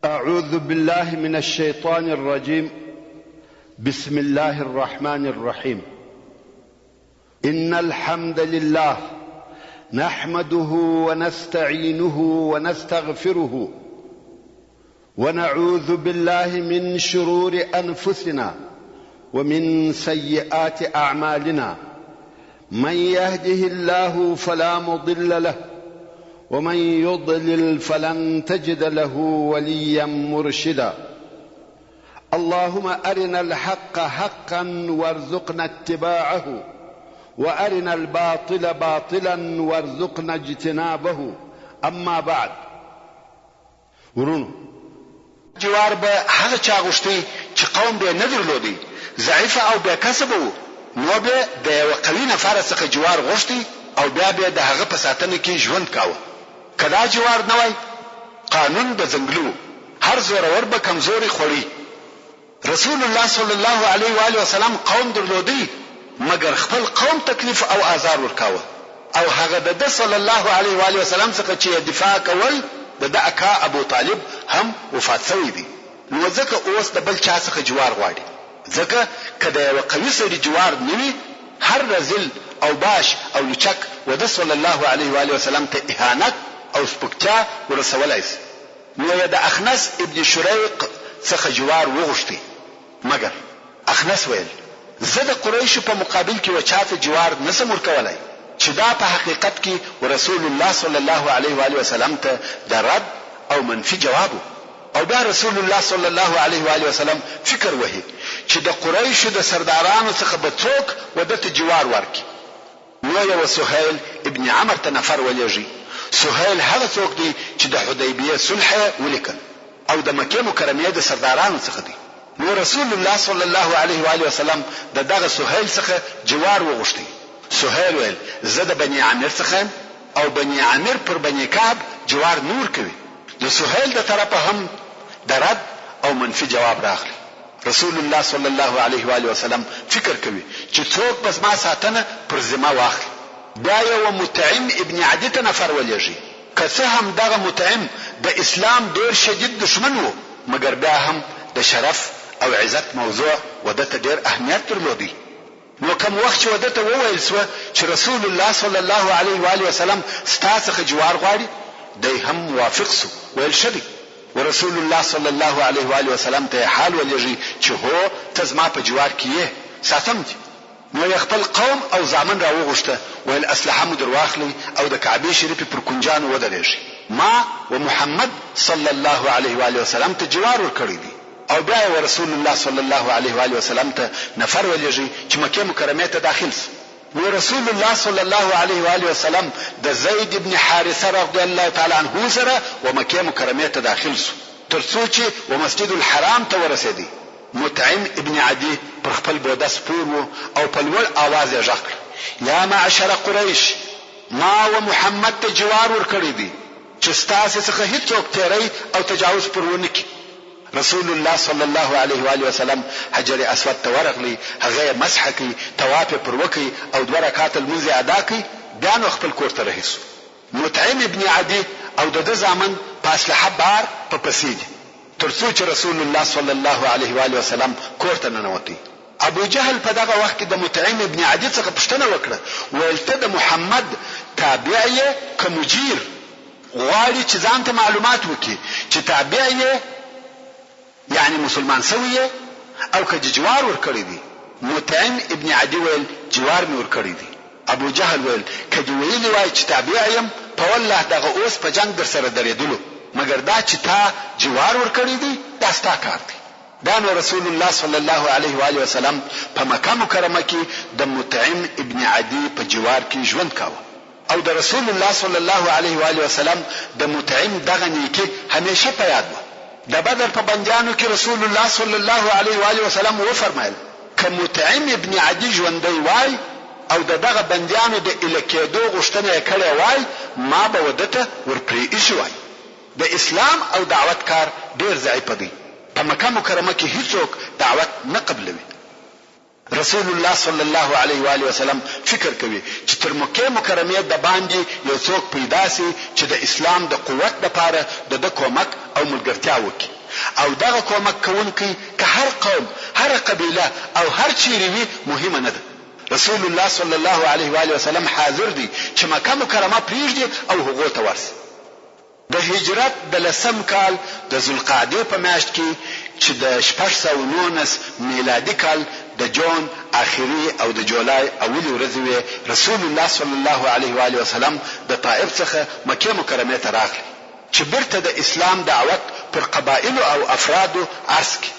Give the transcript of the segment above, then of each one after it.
أعوذ بالله من الشيطان الرجيم. بسم الله الرحمن الرحيم. إن الحمد لله نحمده ونستعينه ونستغفره ونعوذ بالله من شرور أنفسنا ومن سيئات أعمالنا. من يهده الله فلا مضل له ومن يضلل فلن تجد له وليا مرشدا. اللهم أرنا الحق حقا وارزقنا اتباعه وأرنا الباطل باطلا وارزقنا اجتنابه. أما بعد، ورونو جوار به هغه چا غوښتي چې قوم به نه درلودي، ضعیف او بې کسبه وو، نو به د یو قوي نفر څخه جوار غوښتي او بیا به د هغه په ساتنه کې ژوند کاوه. کدا جوار نه وای، قانون به زنګلو، هر زورور به کمزوري خوري. رسول الله صلی الله علیه و آله وسلم قوم درلودي، مګر خپل قوم تکلیف او آزار ورکاوه، او هغه د صلی الله علیه و آله وسلم څخه چې دفاع کول د اکا ابو طالب هم وفات شوی دی. نو ځکه اوس د بل چا څخه جوار غواړي، ځکه کله یو قوي سړي جوار نیوي، هر رزل او باش او لچک ود صلی الله علیه و آله وسلم ته اهانت او سپکتیا ورسولای شي. نو د اخنس ابن شریق څخه جوار وغوښتي، مګر اخنس ویل زه د قریشو په مقابل کې وچاته جوار نسم ورکولای، چې دا په حقیقت کې رسول الله صلی الله علیه و آله وسلم ته د رد او منفي جواب. او بیا رسول الله صلی الله علیه و آله وسلم فکر وهي چې د قریشو د سردارانو څخه به څوک ودته جوار ورکړي. نو یو سهیل ابن عمرو ته نفر ولېږي. سهیل هغه څوک دی چې د حدیبیه صلح ولیکل او د مکه مکرمه د سردارانو څخه دی. نو رسول الله صلی الله علیه و آله وسلم دغه سهیل څخه جوار وغوښتي. سهیل ویل زه د بنی عامر څخه او بنی عامر پر بنی کعب جوار نور کوي. د سهیل د طرفه هم د رد او منفي جواب راغلی. رسول الله صلی الله علیه و آله وسلم فکر کوي چې څوک بس ما ساتنه پر ذمہ واخلي. دا یو مطعم ابن عدی ته نفر ولېږي. که څه هم دغه مطعم د اسلام ډیر شدید دشمن وو، مګر بیا هم د شرف او عزت موضوع ودته ډیر اهمیت درلودي. نو کوم وخت چې ودته وویل سو چې رسول الله صلی الله علیه و آله وسلم ستاسو جوار غواړي، دی هم موافق سو، ویل شدی. ورسول الله صلی الله علیه و آله وسلم ته حال ولېږي چې هو ته زما په جوار کې یې ساتم دي. نو خپل قوم او زامن را وغوښته، ویل اسلحه مو درواخلي او د کعبه شریفه پر کنجانو ودرېږي. ما و محمد صلی الله علیه و آله وسلم ته جوار ورکړی دي. او بیا رسول الله صلی الله علیه و آله وسلم ته نفر ولېږي چې مکه مکرمه ته داخل شي. نو رسول الله صلی الله علیه و آله وسلم د زید ابن حارثه رضی الله تعالی عنه سره و مکه مکرمه ته داخل شو، ترڅو چې و مسجد الحرام ته ورسېدی. مطعم ابن عدی پر خپل بوده سپور وو او په لوړ आवाज یې غږ کړ: یا معشر قریش، ما و محمد ته جوار ورکړی دی چې ستاسو څخه هیڅوک تیری او تجاوز پر ونه کړي. رسول الله صلی الله علیه و آله وسلم حجر اسود ته ورغلی، هغه مسح کی، طواف پر وکي او 2 رکعات المنځ ادا کی، بیا نو خپل کور ته رهیسو. مطعم ابن عدی او د زامن په اسلحه بار په پسید، ترڅو چې رسول الله صلی الله علیه و آله وسلم کور ته ننوتی. ابو جهل په دغه وخت کې د مطعم ابن عدی څخه پوښتنه وکړه، ویل ته د محمد تابع یې که مجیر؟ غواړي چې ځان ته معلومات وکړي چې تابع یې یعنی مسلمان سوی او که جوار ورکړی دی. مطعم ابن عدی ویل جوار می ورکړی دی. ابو جهل ویل کدی ویلی وای چې تابع یم، په والله دغه اوس په جنگ در سره درېدلو، مګر دا چې تا جوار ورکړی دی دا ستا کار دی. دا نو رسول الله صلی الله علیه و آله وسلم په مکه مکرمه کې د مطعم ابن عدی په جوار کې ژوند کاوه. او د رسول الله صلی الله علیه و آله وسلم د مطعم دغه نیکی همیشه په یاد و. د بدر په بندیانو کې رسول الله صلی الله علیه و آله وسلم و فرمایل که مطعم ابن عدی ژوندی وای او دغه بندیانو د الکیدو غوښتنه کړې وای، ما به ودته ورپرې ایښی وای. د اسلام او دعوت کار ډیر ضعیف دی. په مکه مکرمه کې هیڅوک دعوت نه قبلوي. رسول الله صلی الله علیه و آله وسلم فکر کوي چې تر مکه مکرمه د باندې یو څوک پیدا سي چې د اسلام د قوت لپاره د کومک او ملګرتیا وکړي او دغه کومک کوونکی که هر قوم هر قبیله او هر چیرې وي مهمه نه ده. رسول الله صلی الله علیه و آله وسلم حاضر دی چې مکه مکرمه پریږدي او هغو ته ورسي. د هجرت د لسم کال د ذوالقعدې په میاشت کې چې د 619 میلادي کال د جون اخري او د جولای اولی ورځ وی رسول الله صلی الله علیه و آله وسلم د طائف څخه مکه مکرمه ته راغلی چې برته د اسلام دعوت پر قبایل او افرادو عرض کړي.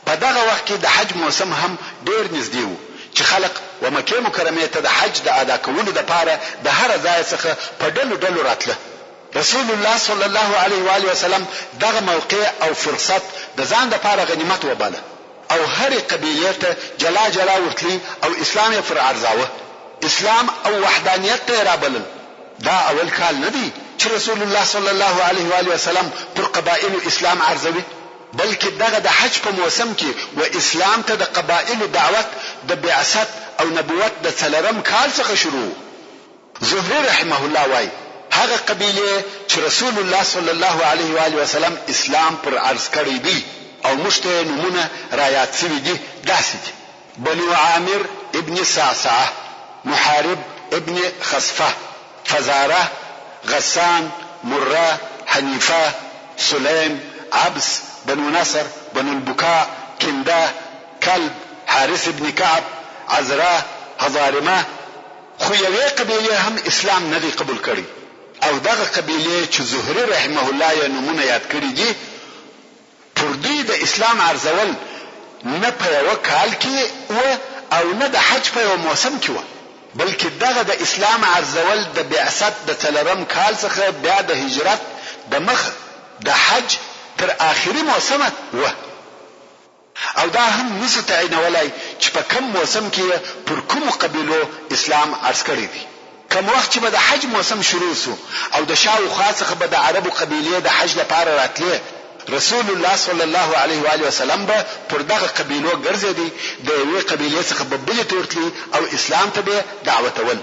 په دغه وخت کې د حج موسم هم ډیر نږدې و چې خلک و مکه مکرمه ته د حج د ادا کولو لپاره د هر ځای څخه په ډلو ډلو راتله. رسول الله صلی الله علیه و آله وسلم دغه موقع او فرصت د ځان لپاره غنیمت وباله او هر قبیله ته جلا جلا ورتلی او اسلام پر ارزاوه. اسلام او وحدانیت ته رابلل. دا اول کال نه دی چې رسول الله صلی الله علیه و آله وسلم پر قبایل اسلام ارزوي، بلکې دغه د حج په موسم کې و اسلام ته د قبایل دعوت د بعثت او نبوت د څلورم کال څخه شروع. زهري رحمه الله وايي هغه قبیله چې رسول الله صلی الله علیه و آله وسلم اسلام پر عرض کړی دی او مشته نمونه رایات شوی دي داسې دي: بنو عامر ابن صعصعه، محارب ابن خصفه، فزاره، غسان، مره، حنیفه، سلیم، عبس، بنو نصر، بنو البكاء، کنده، کلب، حارث ابن کعب، عزرا، هضارمه. خو یوې قبیله هم اسلام نه دی قبول کړی او دغه قبیله چې زهري رحمه الله یې نمونه یاد کړی دي پر دوی د اسلام عرضول نه په یو کال کې و او نه د حج په یو موسم کې و، بلکې دغه د اسلام عرضول د بعثت د څلورم کال څخه بیا د هجرت د مخ د حج تر آخري موسم و. او دا هم نسو تعینولای چې په کوم موسم کې پر کوم قبیلو اسلام عرض کړی دی. کوم وخت چې به د حج موسم شروع سو او د شاوخوا څخه به د عربو قبیلې د حج لپاره راتلې، رسول الله صلی الله علیه و آله وسلم به پر دغه قبیلو ګرځېدی، د یوې قبیلې څخه به بلې ته ورتلی او اسلام ته به دعوتول.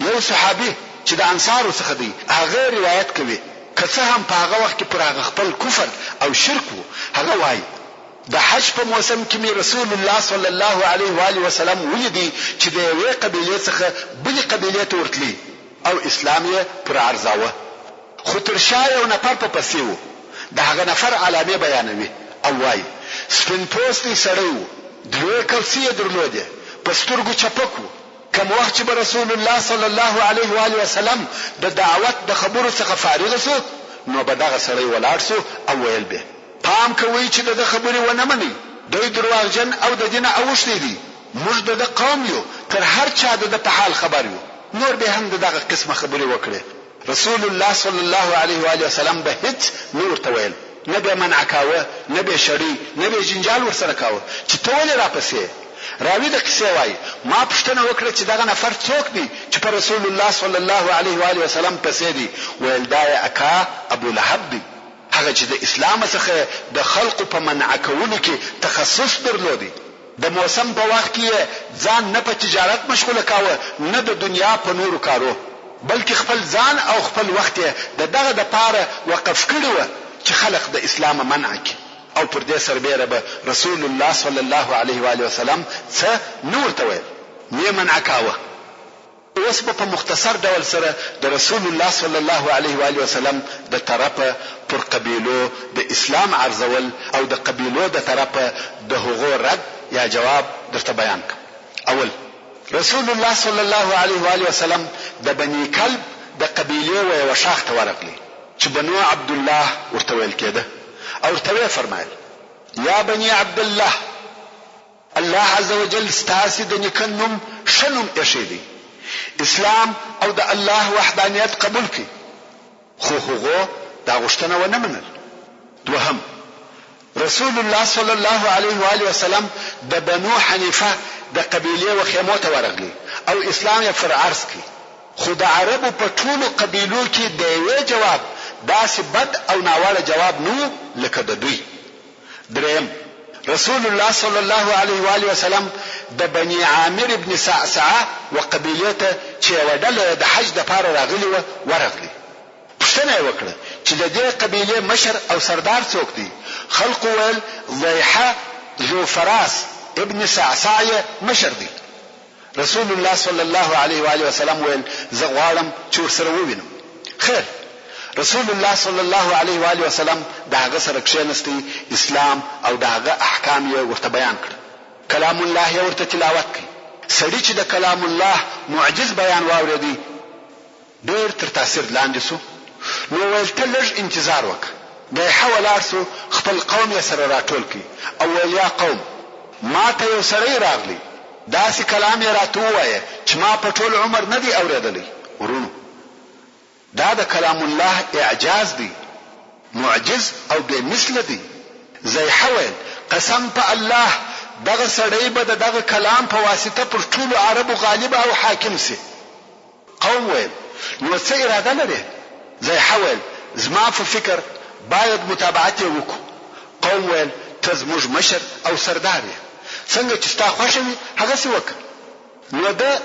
یو صحابي چې د انصارو څخه دی هغه روایت کوي که څه هم په هغه وخت کې پر هغه خپل کفر او شرک وو، هغه وایي د حج په موسم کې می رسول الله صلی الله علیه و آله وسلم ولیدي چې د یوې قبیلې څخه بلې قبیلې ته ورتلی او اسلام یې پر عرضاوه. خو تر شا یو نفر په پسې و، د هغه نفر علامه بیانوي او وایي سپین پوستی سړی و، دوې کلسې درلودې، په سترګو چپک و. کوم وخت چې به رسول الله صلی الله علیه و آله وسلم د دعوت د خبرو څخه فارغ سو نو به دغه سړی ولاړ سو او ویل به پام کوي چې د خبرې ونه مني، دوی درواغجن او د دین اوښتي دي، موږ د قوم یو تر هر چا د په حال خبر یو. نور به هم دغه قسمه خبرې وکړي. رسول الله صلی الله علیه و آله وسلم به هیڅ نور تویل نه به منع کاوه، نه به شړی، نه به جنجال ورسره کاوه چې ته ولې راپسې. راوی د قصې وایي ما پوښتنه وکړه چې دغه نفر څوک دی چې په رسول الله صلی الله علیه و آله وسلم پسې دی. ویل دا اکا ابو لهب دی، هغه چې د اسلام څخه د خلقو په منع کولو کې تخصص درلودي. د موسم په وخت کې ځان نه په تجارت مشغوله کاوه نه د دنیا په نورو کارو، بلکې خپل ځان او خپل وخت د دغه د پاره وقف کړی و چې خلق د اسلام منع کړي او پر دې سربېره به رسول الله صلی الله علیه و آله وسلم څه نور ته ویل نه منع کاوه. اوس په مختصر ډول سره د رسول الله صلی الله علیه و آله وسلم د طرفه پر قبیلو د اسلام عرضول او د قبیلو د طرفه د هغو رد یا جواب درته بیان کوم. اول، رسول الله صلی الله علیه و آله وسلم د بني کلب د قبیلې و یو شاخ ته ورغلی چې بنو عبد الله ورته ویل کېده او ورته فرمایل یا بني عبد الله، الله عز وجل ستاسو د نیکه نوم ښه نوم ایښی دی، اسلام او د الله وحدانیت قبول کړي. خو هغو دا غوښتنه ونه منل. دوهم، رسول الله صلی الله علیه و آله وسلم د بنو حنیفه د قبیلې و خیمو ته ورغلی او اسلام یې پر عرض کړي. خو د عربو په ټولو قبیلو کې د یوې جواب داسې بد او ناوړه جواب نو لکه د دوی. دریم، رسول الله صلی الله علیه و آله وسلم د بني عامر ابن سعسعه وقبیله ته چې یو ډله د حج د پاره راغلی و ورغلی. پوښتنه وکړه چې د دې قبیله مشر او سردار څوک دی؟ خلق ویل ضیحه ذو فراس ابن سعسعه مشر دی. رسول الله صلی الله علیه و آله وسلم ویل زه غواړم چې ورسره ووینم. خیر، رسول الله صلی الله علیه و آله وسلم داغه سره کښینستی، اسلام او داغه احکام یې ورته بیان کړ. کلام الله یې ورته تلاوت کړ. سړی چې د کلام الله معجز بیان واورېدی ډېر تر تاثیر لاندې سو. نو ویل ته لږ انتظار وکړه. دی ولاړ سو، خپل قوم یې سره راټول کړي او ویل یا قوم ما ته یو سړی راغلی، داسې کلام یې راته ووایه چې ما په ټول عمر نه دی اورېدلی. ورونو، دا د کلام الله اعجاز دی، معجز او بے مثل دی. ضیحه ویل قسم په الله دغه سړی به دغه کلام په واسطه پر ټولو عربو غالب او حاکم سي. قوم ویل نو څه اراده لري؟ ضیحه ویل زما په فکر باید متابعت وکړو. قوم ویل ته زموږ مشر او سردار یې، څنګه چې ستا خوښه وي هغسې وکړه. نو ده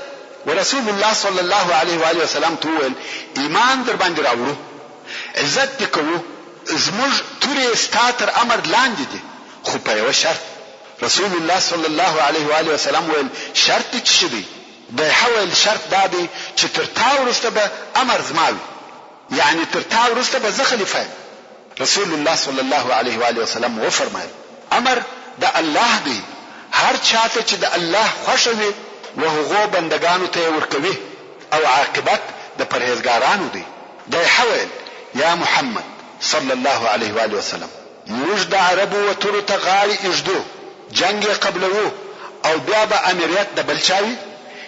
ورسول الله صلی الله علیه و آله وسلم ته وویل ایمان در باندې راوړو، عزت دې کوو، زموږ تورې ستا تر امر لاندې دي، خو په یوه شرط. رسول الله صلی الله علیه و آله وسلم ویل شرط دې څه دی؟ ضیحه ویل شرط دا دی چې تر تا وروسته به امر زما وي، یعنی تر تا وروسته به زه خلیفه یم. رسول الله صلی الله علیه و آله وسلم وفرمایل امر د الله دی، هر چاته چې د الله خوښه وي وهغو بندگانو ته ورکوي او عاقبت د پرهیزګارانو دی. ضیحه ویل یا محمد صلی الله علیه و آله وسلم موږ د عربو وترو ته غاړې ایږدو، جنگ یې قبلوو او بیا به امریت د بل چا وي،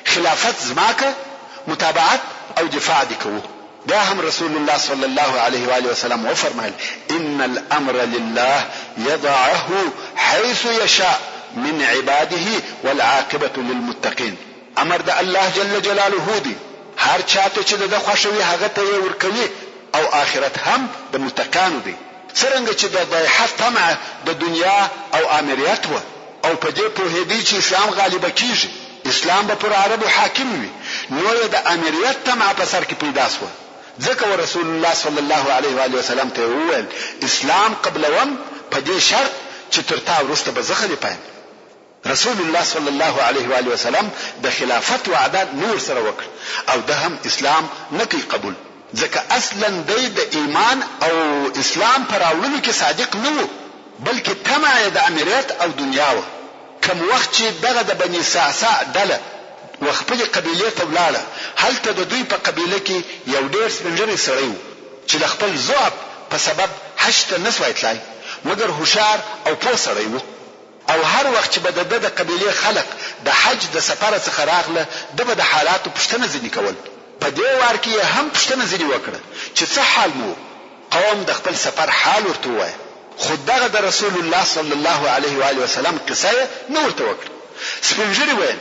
خلافت زما که، متابعت او دفاع دې کوو. بیا هم رسول الله صلی الله علیه و آله وسلم وفرمایل ان الامر لله يضعه حيث يشاء من عباده والعاقبة للمتقين. امر د الله جل جلاله دی، هر چاته چې د خوښوي هغه ته یې ورکوي او آخرت هم د متقانو دی. څرنګه چې د ضیحه طمع د دنیا او امریت و او په دې پوهېدی چې اسلام غالبه کیږي، اسلام به پر عربو حاکم وي، نو یې د امریت طمع په سر کې پیدا سوه. ځکه رسول الله صلی الله علیه و آله وسلم ته وویل اسلام قبلوم په دې شرط چې تر تا وروسته به زه خلیفه یم. رسول الله صلی الله علیه و آله وسلم د خلافت وعده نور سره وکړ او ده هم اسلام نه کوي قبول، ځکه اصلا دی د ایمان او اسلام پر راوړلو کې صادق نه و، بلکې طمع یې د امریت او دنیا و. کوم وخت چې دغه د بني سعسع ډله وخپلې قبیلې ته ولاړه، هلته د دوی په قبیله کې یو ډېر سپین سړی و چې د خپل ضعف په سبب حج ته نه سوای تلای، مګر هوښیار او پوه سړی و. او هر وخت چې به د قبیلې خلق د حج د سفر څخه راغله، ده به د حالاتو پوښتنه ځینې کول. په دې وار کې یې هم پوښتنه ځینې وکړه چې څه حال مو؟ قوم د خپل سفر حال ورته ووایه، خو دغه د رسول الله صلی الله علیه و آله وسلم قصه یې نه ورته وکړه. سپین ږیري ویل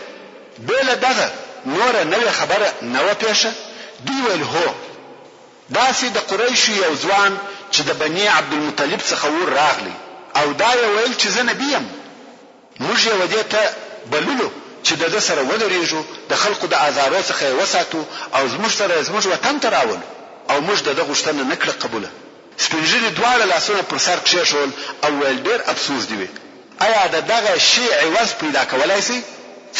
بېله دغه نوره نوې خبره نه وه پیښه؟ دوی ویل هو، داسې د قریشو یو ځوان چې د بني عبدالمطلب څخه ور راغلی او دا یې ویل چې زه نبي یم، موږ یې ودې ته بللو چې د ده سره ودرېږو، د خلقو د آزارو څخه یې وساتو او زموږ سره زموږ وطن ته راولو، او موږ د ده غوښتنه نه کړه قبوله. سپین ږیري دواړه لاسونه پر سر کښېښول او ویل ډېر افسوس دی وي، آیا د دغه شي عوض پیدا کولی سئ؟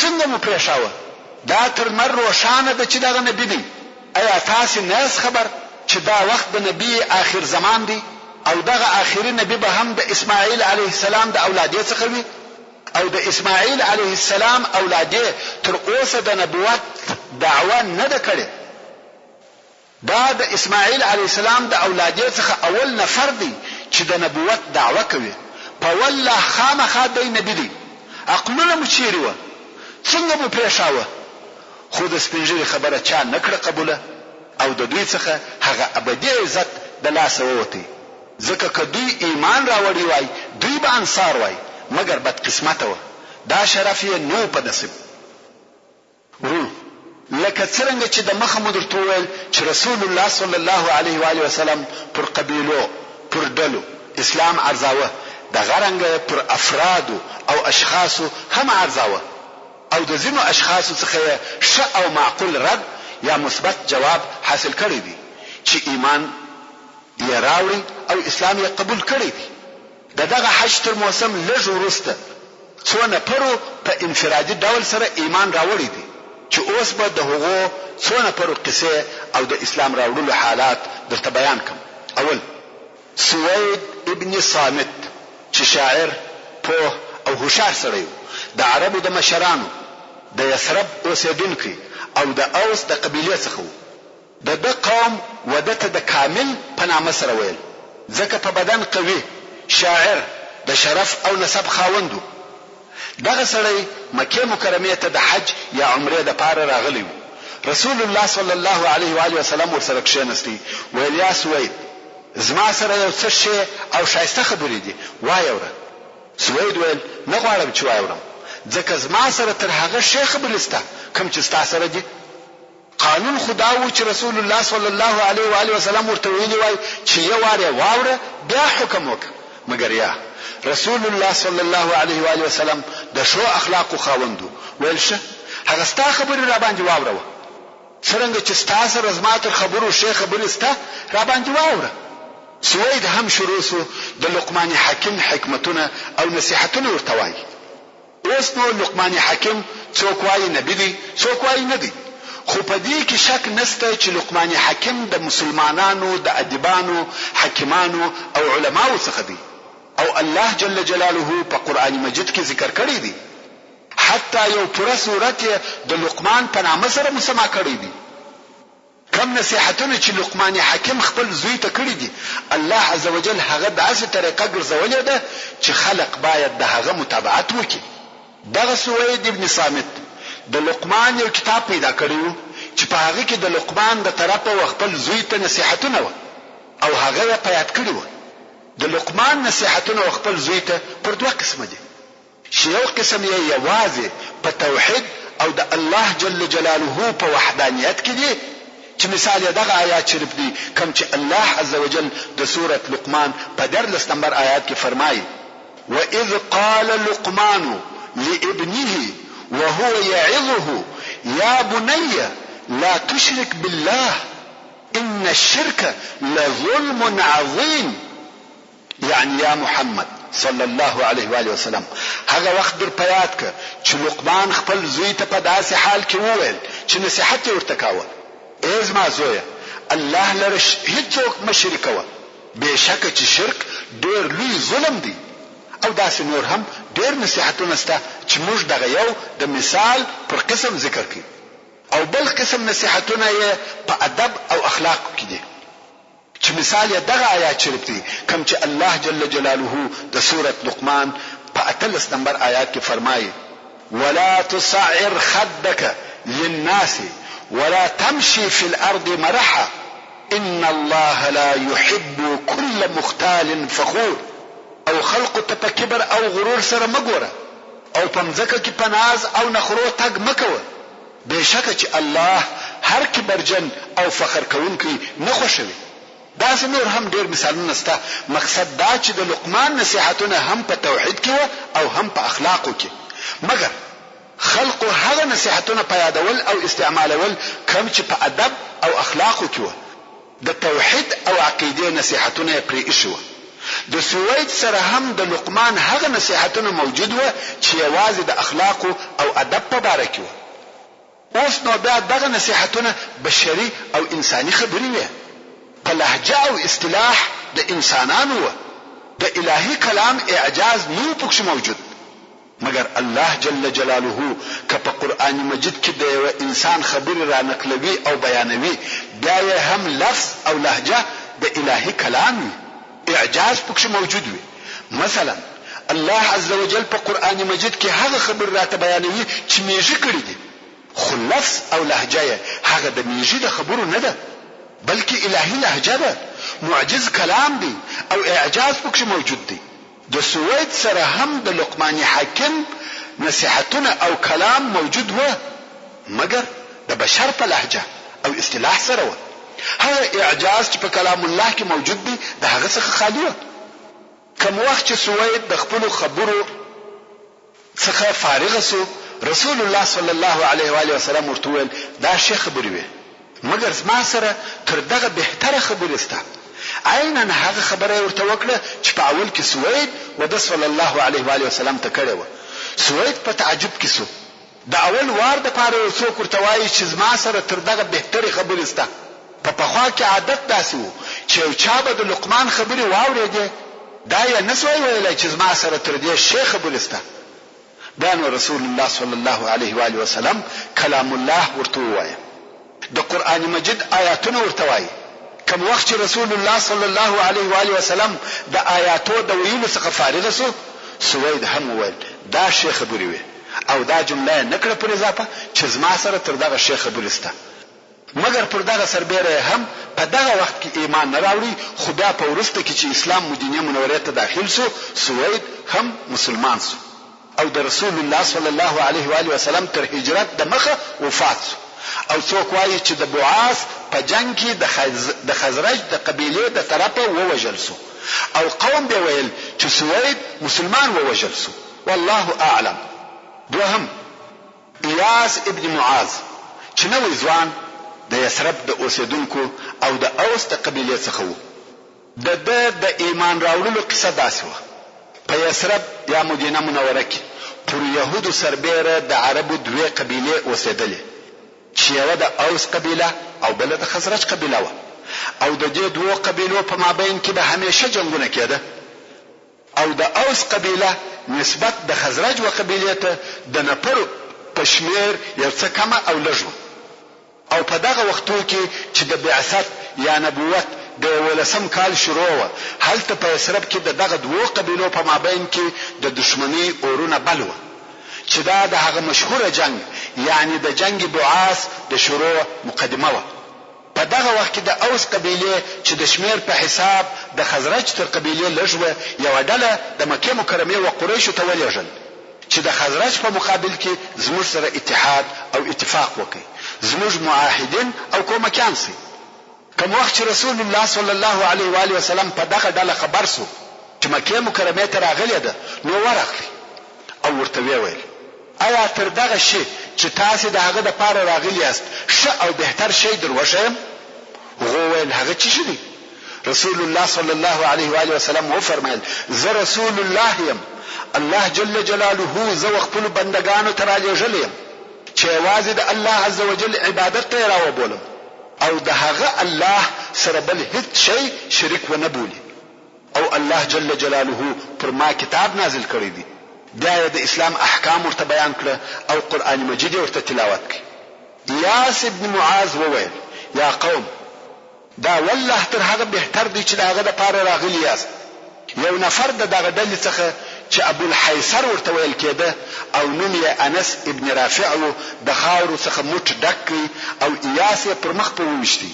څنګه مو پرېښاوه؟ دا تر لمر روښانه ده چې دغه نبي دی. آیا تاسې نه یاست خبر چې دا وخت د نبي آخر زمان دی او دغه آخري نبي به هم د اسماعیل علیه السلام د اولادې څخه وي او د اسماعیل علیه السلام اولادې تر اوسه د نبوت دعوه نه ده کړې؟ دا د اسماعیل علیه السلام د اولادې څخه اول نفر دی چې د نبوت دعوه کوي. په والله خامخا دی نبي دی. عقلونه مو چیرې وه؟ څنګه مو پرېښاوه؟ خو د سپین ږیري خبره چا نه کړه قبوله او د دوی څخه هغه ابدي عزت د لاسه ووتی، ځکه که دوی ایمان راوړی وای دوی به انصار وای، مګر بدقسمته وه، دا شرف یې نه په نصیب. ورونو، لکه څرنګه چې د مخه مو درته وویل چې رسول الله صلی الله علیه و آله وسلم پر قبیلو پر ډلو اسلام عرضاوه، دغه رنګه پر افرادو او اشخاصو هم عرضاوه. او د ځینو اشخاصو څخه ښه او معقول رد یا مثبت جواب حاصل کړی دی چې ایمان یې راوړي او اسلام یې قبول کړی دی. دغه حج تر موسم لږ وروسته څو نفرو په انفرادي ډول سره ایمان راوړی دی چې اوس به د هغو څو نفرو قصې او د اسلام راوړلو حالات درته بیان کوم. اول سوید ابن صامت چې شاعر پوه او هوښیار سړی د عربو د مشرانو د یثرب اوسیدونکی او د اوس د قبیلې څخه و. د قوم ودته د کامل په نامه سره ویل ځکه په بدن قوي، شاعر، د شرف او نسب خاوند و. دغه سړی مکه مکرمه ته د حج یا عمره د پاره راغلی و. رسول الله صلی الله علیه و آله وسلم ورسره کښېنستی ویل یا سوید زما سره یو څه شی او شایسته خبرې دي وایوره. سوید ویل نه غواړم چې واورم ځکه زما سره تر هغه شی خبرې سته کوم چې ستا سره دي. قانون خدا و چې رسول الله صلی الله علیه و آله وسلم ورته ویلي وای چې یو واره واوره بیا حکم وکړه. مګر یا رسول الله صلی الله علیه و آله وسلم د شو اخلاق خاوند ویل شه هغه ستا خبرې را باندې واوره څنګه چې ستا سره زما تر خبرو شی خبرې سته را باندې واوره. سوید هم شروع سو د لقمان حکیم حکمتونه او نصيحتونه ورته وایي. اوس نو لقمان حکیم څوک وایي نبی دی څوک وایي نه دی، خو په دې کې شک نشته چې لقمان حکیم د مسلمانانو د ادیبانو حکیمانو او علماو څخه دی او الله جل جلاله په قران مجید کې ذکر کړی دی. حتی یو پوره سورت د لقمان په نامه سره مسما کړی دی. کم نصيحتونه چې لقمان حکیم خپل زوی ته کړی دي الله عزوجل هغه داسې طریقه ګرځولې ده چې خلق باید د هغه متابعت وکړي. دغه سوید ابن صامت د لقمان یو کتاب پیدا کړی چې په هغه کې د لقمان د طرفه و خپل زوی ته نصيحتونه و او هغه یې په یاد کړی و. د لقمان نصيحتونه و خپل زوی ته پر دوه قسمه دي. یو قسم یې یوازې په توحید او د الله جل جلاله په وحدانیت کې دي چې مثال دغه آیات شریف دي کوم چې الله عزوجل د سوره لقمان په 14 نمبر آیات کې فرمایي وَإِذْ قَالَ لُقْمَانُ لِابْنِهِ وهو يعظه يا بني لا تشرك بالله إن الشرك لظلم عظيم. يعني يا محمد صلى الله عليه وآله وسلم هغه وخت در پیاد ک چې لقمان خپل زوی ته په داسې حال کې وویل چې نصيحت ورته کاوه ایز ما زویا الله لره هیڅوک مشرکوه بشک چې شرک ډیر لوی ظلم دی. او داسې نور هم ډیر نصيحتونه سته چې موږ دغه یو د مثال پر قسم ذکر کړي او بل قسم نصيحتونه یې په ادب او اخلاق کې دي چې مثال یې دغه آیات شریف دي کوم چې الله جل جلاله د سوره لقمان په 18 نمبر آیات کې فرمایي ولا تصعر خدك للناس ولا تمشي في الارض مرحا ان الله لا يحب كل مختال فخور. او خلق ته کبر او غرور سره مګوره او پمځکه کې پناز او نخرو تګ مکوه بشکه چې الله هر کبرجن او فخر کوونکی نه خوشوي. دا نور هم ډیر مثالونه سته. مقصد دا چې د لقمان نصيحتونه هم په توحید کې او هم په اخلاقو کې مګر خلق هغه نصيحتونه په یادول او استعمالول کوم چې په ادب او اخلاقو کې و. د توحید او عقیده نصيحتونه پرې ایښو. د سوید سره هم د لقمان هغه نصيحتونه موجود و چې یوازې د اخلاق او ادب په اړه کې و. اوس نو بیا دغه نصيحتونه بشري او انساني خبرې وي په لهجه او اصطلاح د انسانانو و. د الهي کلام اعجاز نو پکښ موجود مگر الله جل جلاله که په قران مجید کې د یو انسان خبرې را نقلوي او بیانوي بیا هم لفظ او لهجه د الهي کلام وي. اعجاز پکښ موجود وي. مثلا الله عز وجل په قران مجید کې هغه خبر راته بیانوي چې میږي کړی دي خو لفظ او لهجه هغه د میږي د خبرو نه ده بلکې الهي لهجه ده. معجز کلام دی او اعجاز پکښ موجود دی. د سوید سره هم د لقمان حکیم نصيحتونه او کلام موجود و مگر د بشر په لهجه او اصطلاح سره و. هغه اعجاز چې په کلام الله کې موجود دی د هغه څخه خالی و. کوم وخت چې سوید د خپل خبرو څخه فارغ سو رسول الله صلی الله علیه و آله وسلم ورته ویل دا شی خبرې وي مګر ما سره تر دغه بهتره خبرې سته. عیناً هغه خبره ورته وکړه چې په اول کې سوید و د صلی الله علیه و آله وسلم ته کړه و. سوید په تعجب کې سو. د اول وار د پاره یو څوک ورته وایي چې ما سره تر دغه بهتري خبرې سته. په پخوا کې عادت داسې و چې یو چا به د لقمان خبرې واورېدې دا یې نسوای ویلی چې ما سره تر دې شی خبرې سته. دا نو رسول الله صلی الله علیه و آله وسلم کلام الله ورته ووایه. د قرآن مجید آیاتونه ورته وایي. کوم وخت چې رسول الله صلی الله علیه و آله وسلم د آیاتو د ویلو څخه فارغ شو سوید هم ویل دا شی خبرې وي او دا جمله نکړه پر اضافه چې زما سره تر دغه شی خبرې سته. مګر پر دغه سربېره هم په دغه وخت کې ایمان نه راوړي خو بیا په وروسته کې چې اسلام مدینه منورې ته داخل شو سوید هم مسلمان شو او د رسول الله صلی الله علیه و آله وسلم تر هجرت د مخه وفات شو. او څوک وایي چې د بعاث په جنگ کې د خزرج د قبیلې د طرفه ووجل شو او قوم به ویل چې سوید مسلمان ووجل شو والله اعلم. دوهم ایاس ابن معاذ چې نوې ځوان د یثرب د اوسیدونکو او د اوس د قبیلې څخه و. د ایمان راوړلو قصه داسې وه. په یثرب یا مدینه منوره کې پر یهودو سربېره د عربو دوې قبیلې اوسېدلې چې یوه د اوس قبیله او بله د خزرج قبیله وه او د دې دوو قبیلو په مابین کې به همیشه جنګونه کېده او د اوس قبیله نسبت د خزرج و قبیلې ته د نفرو په شمېر یو څه کمه او لږ وه. او په دغه وختو کې چې د بعثت یا نبوت د 11 کال شروع وه هلته په یثرب کې دغه دوو قبیلو په مابین کې د دشمنی اورونه بل وه چې دا د هغه مشهوره جنگ یعنی د جنگ بعاث د شروع مقدمه وه. په دغه وخت کې د اوس قبیله چې د شمیر په حساب د خزرج تر قبیله لږ وه یو ډله د مکه مکرمه او قریش ته ولېږل چې د خزرج په مقابل کې زموږ سره اتحاد او اتفاق وکړي زموږ معاهدین او کومکان سي. کوم وخت چې رسول الله صلی الله علیه و آله وسلم په دغه ډله خبر سو چې مکه مکرمه ته راغلی ده نو ورغلی او ورته ویل ایا تر دغه شی چې تاسو د هغه د پاره راغلی یاست ښه او بهتر شی دروښیم؟ هغه ویل هغه څه شي؟ رسول الله صلی الله علیه و آله وسلم و فرمایل زه رسول الله یم الله جل جلاله زه خپل بندگانو ته رالیږلی یم چې یوازې د الله عز وجل عبادت ته راوبولم او د هغه الله سره بل هیڅ شی شریک ونه بولي او الله جل جلاله پر ما کتاب نازل کړی دی بیا د اسلام احکام ورته بیان کړه او قران مجید ورته تلاوت کړ. یاس ابن معاذ وویل یا قوم دا والله تر هغه بهتر دی چې داغه د پاره راغلی یاست. یو نفر دغه ډلې څخه چې ابو الحیثر ورته ویل کېده او نوم یې انس ابن رافع و د خاورو څخه موټ ډک او ایاس یې پر مخ په وویشتي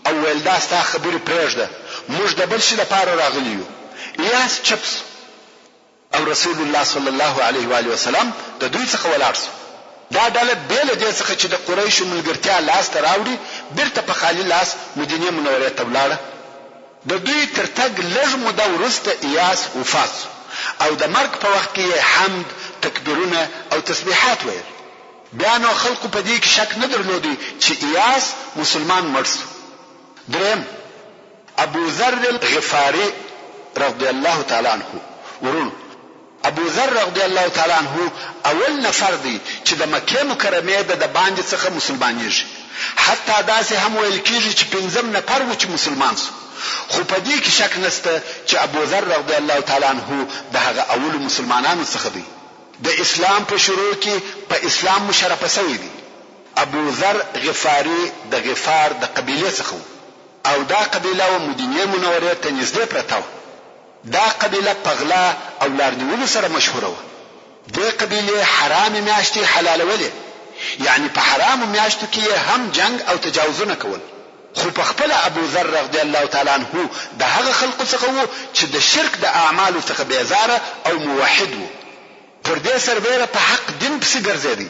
او ویل دا ستا خبرې پرېږده موږ د بل شي لپاره راغلی یو. ایاس چپ او رسول الله صلی الله علیه و آله وسلم د دوی څخه ولاړ شو. دا ډله بیل دې څخه چې د قریشو ملګرتیا لاس ته راوړي بیرته په خالی لاس مدینه منورې ته ولاړه. د دوی تر تګ لږ موده وروسته ایاس وفات او د مرګ په وخت کې حمد تکبیرونه او تسبیحات ویل. بیا نو خلکو په دې کې شک نه درلودي چې ایاس مسلمان مړ شو. دریم ابو ذر الغفاری رضی الله تعالی عنه ورونو ابو ذر رضی الله تعالی عنه اول نفر دی چې د مکه مکرمه د باندې څخه مسلمانېږي. حتی داسې هم ویل کېږي چې 15 نفر و چې مسلمان شو خو په دې کې شک نشته چې ابو ذر رضی الله تعالی عنه د هغه اول مسلمانانو څخه دی. د اسلام په شروع کې په اسلام مشرف شوی دی. ابو ذر غفاری د غفار د قبیله څخه او دا قبیله و مدینه منورې ته نږدې پرته و. دا قبیله پغلا او لاردیولو سره مشهوره و. دې قبیله حرام میاشتې حلالولې یعنی په حرام میاشتو کې هم جنگ او تجاوزونه کول. خو په خپل ابو ذر رضی الله تعالی عنه د هغه خلکو څخه و چې د شرک د اعمالو څخه بیزاره او موحد و. پر دې سربېره په حق دین پسې ګرځېدی.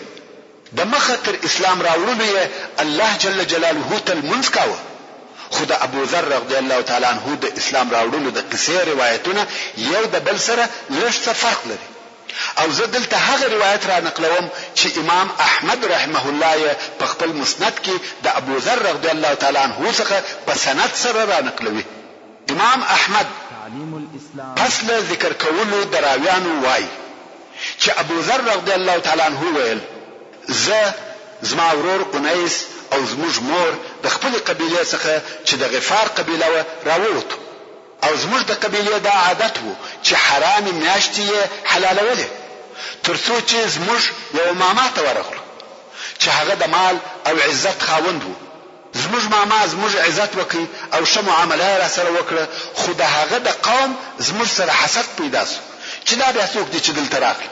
د مخه تر اسلام راوړلو یې الله جل جلاله ته لمونځ کاوه. خو د ابو ذر رضی الله تعالی عنه د اسلام راوړلو د قصې روایتونه یو د بل سره لږ څه فرق لري. او زه دلته هغه روایت را نقلوم چې امام احمد رحمه الله په خپل مسند کې د ابو ذر رضی الله تعالی عنہ څخه په سند سره را نقلوي. امام احمد پس له ذکر کولو دراویانو وای چې ابو ذر رضی الله تعالی عنہ ویل زه زما ورور انیس او زموږ مور د خپل قبیله څخه چې د غفار قبیله و راووتو او زموږ د قبیله دا عادت وو چې حرام میاشتې حلالولې ترڅو چې زموږ یو ماما ته ورغلو چې هغه د مال او عزت خاوند وو. زموږ ماما زموږ عزت وکي او ښه معامله را سره وکړه خو د هغه د قوم زموږ سره حسد پیدا شو چې دا بیا څوک دي چې دلته راغلی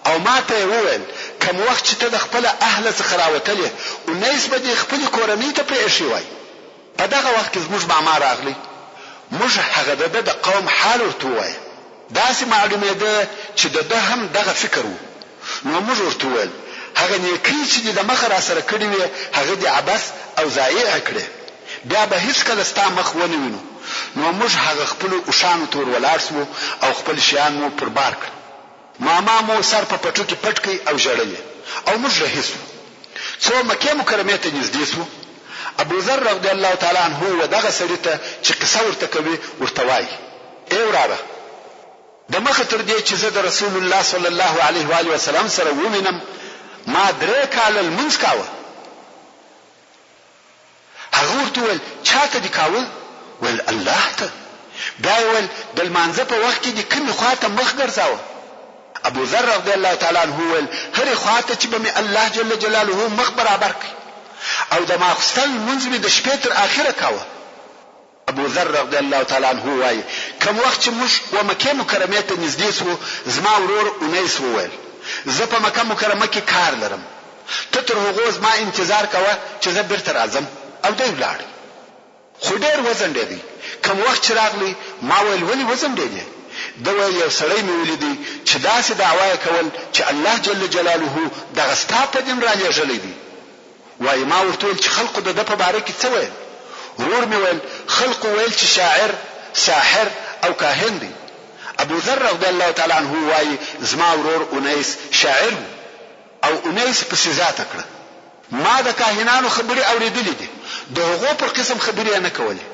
او ما ته وویل کوم وخت چې ته د خپل اهل څخه راوتلې او نیس به د خپل کورنۍ ته پېښې وای په دغه وخت کې زموږ ماما راغلی موږ هغه د قوم حال ورته وای داسې معلومه ده چې ده هم دغه فکر وو. نو موږ ورته ویل هغه نیکی چې د مخه را سره کړی وي هغه د عبث او ضایع کړي بیا به هیڅ کله ستا مخ ونه وینو. نو موږ هغه خپل اوشانو تور ولاړ سو او خپل شیان مو پر بار کړ. ماما مو سر په پټو کې پټ کړي او ژړلې او موږ رهیسو څو مکه مکرمه ته نږدې سو. ابو ذر رضی الله تعالی عنہ و دغه سړی ته چې قصه ورته کوي ورته وایي ای وراره د مخه تر دې چې زه د رسول الله صلی الله علیه و آله وسلم سره ومنم ما 3 کاله المنځ کاوه. هغه ورته ویل چاته دي کاوه؟ ول الله ته. بیا ول د المانځه په وخت کې د کومې خواته مخ ګرځاوه؟ ابو ذر رضی الله تعالی عنہ ول هرې خواته چې به مې الله جل جلاله مخ برابر کړي او د ماخستن منځ مې د شپې تر اخره کاوه. ابو ذر رضی الله تعالی عنہ وایي کوم وخت چې موږ و مکه مکرمه ته نږدې سو زما ورور انیس وویل زه په مکه مکرمه کې کار لرم ته تر هغه زما انتظار کوه چې زه بیرته راځم او دی ولاړ. خو ډېر وزندېدی. کوم وخت چې راغلی ما ویل ولې وزندېدی؟ دا ویل یو سړی مې ولیدی چې داسې دعوا کول چې الله جل جلاله دغه ستا په دین را لېږلی دی. وایي ما ورته ویل چې خلقو د ده په باره کې څه ویل؟ ورور مې ویل خلقو ویل چې شاعر ساحر او کاهن دی. ابو ذر رضی الله تعالی عنہ وایي زما ورور انیس شاعر او انیس په سزاته کړه ما د کاهنانو خبرې اوریدلې دي د هغو پر قسم خبرې نه کولې